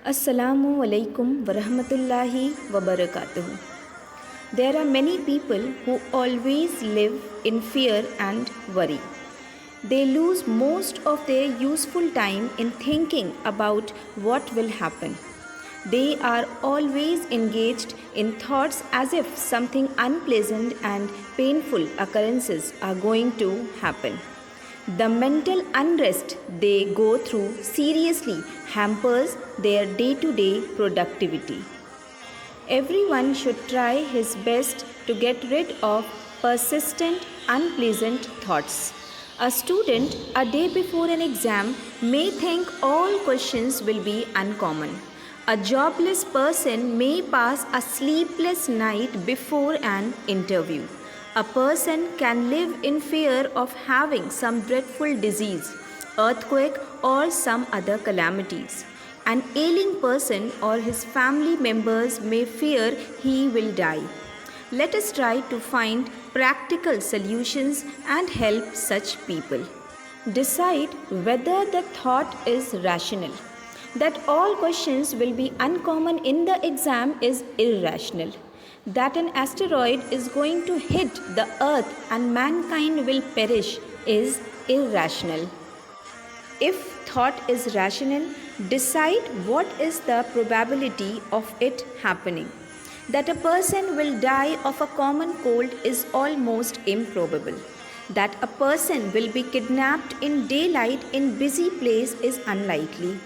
Assalamu alaikum wa rahmatullahi wa barakatuh. There are many people who always live in fear and worry. They lose most of their useful time in thinking about what will happen. They are always engaged in thoughts as if something unpleasant and painful occurrences are going to happen. The mental unrest they go through seriously hampers their day to day productivity. Everyone should try his best to get rid of persistent, unpleasant thoughts. A student, a day before an exam, may think all questions will be uncommon. A jobless person may pass a sleepless night before an interview. A person can live in fear of having some dreadful disease, earthquake, or some other calamities. An ailing person or his family members may fear he will die. Let us try to find practical solutions and help such people. Decide whether the thought is rational. That all questions will be uncommon in the exam is irrational. That an asteroid is going to hit the earth and mankind will perish is irrational. If thought is rational, decide what is the probability of it happening. That a person will die of a common cold is almost improbable. That a person will be kidnapped in daylight in busy place is unlikely.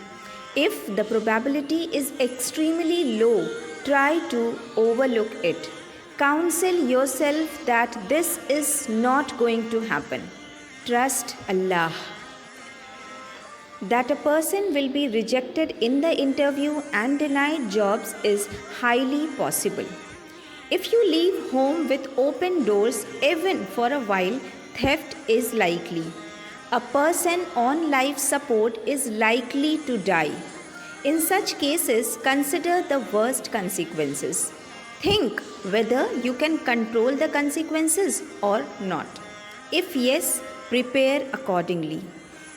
If the probability is extremely low, try to overlook it. Counsel yourself that this is not going to happen. Trust Allah. That a person will be rejected in the interview and denied jobs is highly possible. If you leave home with open doors even for a while, theft is likely. A person on life support is likely to die. In such cases, consider the worst consequences. Think whether you can control the consequences or not. If yes, prepare accordingly.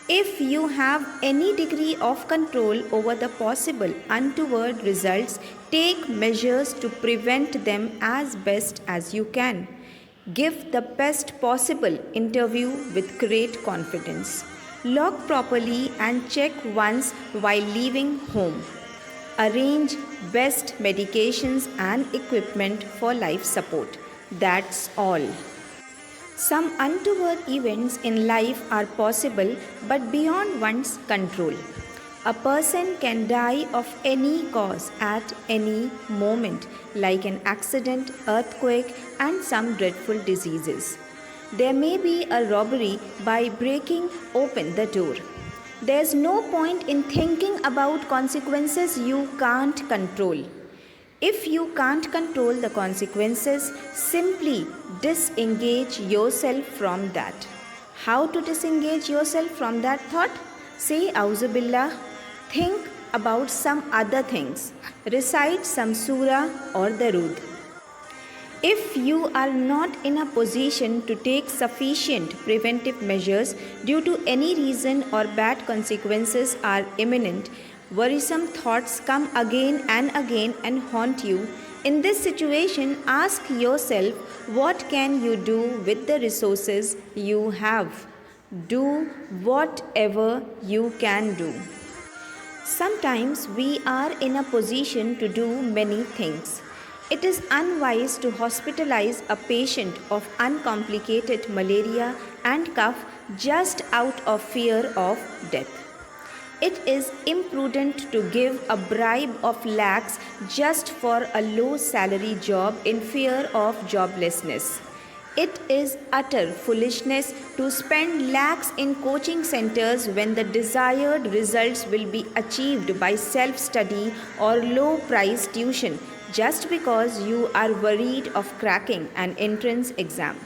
If you have any degree of control over the possible untoward results, take measures to prevent them as best as you can. Give the best possible interview with great confidence. Lock properly and check once while leaving home. Arrange best medications and equipment for life support. That's all. Some untoward events in life are possible but beyond one's control. A person can die of any cause at any moment, like an accident, earthquake, and some dreadful diseases. There may be a robbery by breaking open the door. There's no point in thinking about consequences you can't control. If you can't control the consequences, simply disengage yourself from that. How to disengage yourself from that thought? Say Auzu Billah. Think about some other things. Recite some surah or darood. If you are not in a position to take sufficient preventive measures due to any reason or bad consequences are imminent, worrisome thoughts come again and haunt you. In this situation, ask yourself, what can you do with the resources you have? Do whatever you can do. Sometimes we are in a position to do many things. It is unwise to hospitalize a patient of uncomplicated malaria and cough just out of fear of death. It is imprudent to give a bribe of lakhs just for a low salary job in fear of joblessness. It is utter foolishness to spend lakhs in coaching centers when the desired results will be achieved by self-study or low-price tuition just because you are worried of cracking an entrance exam.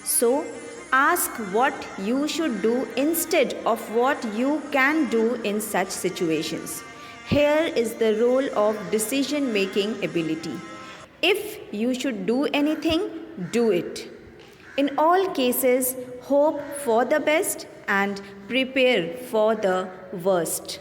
So, ask what you should do instead of what you can do in such situations. Here is the role of decision-making ability. If you should do anything, do it. In all cases, hope for the best and prepare for the worst.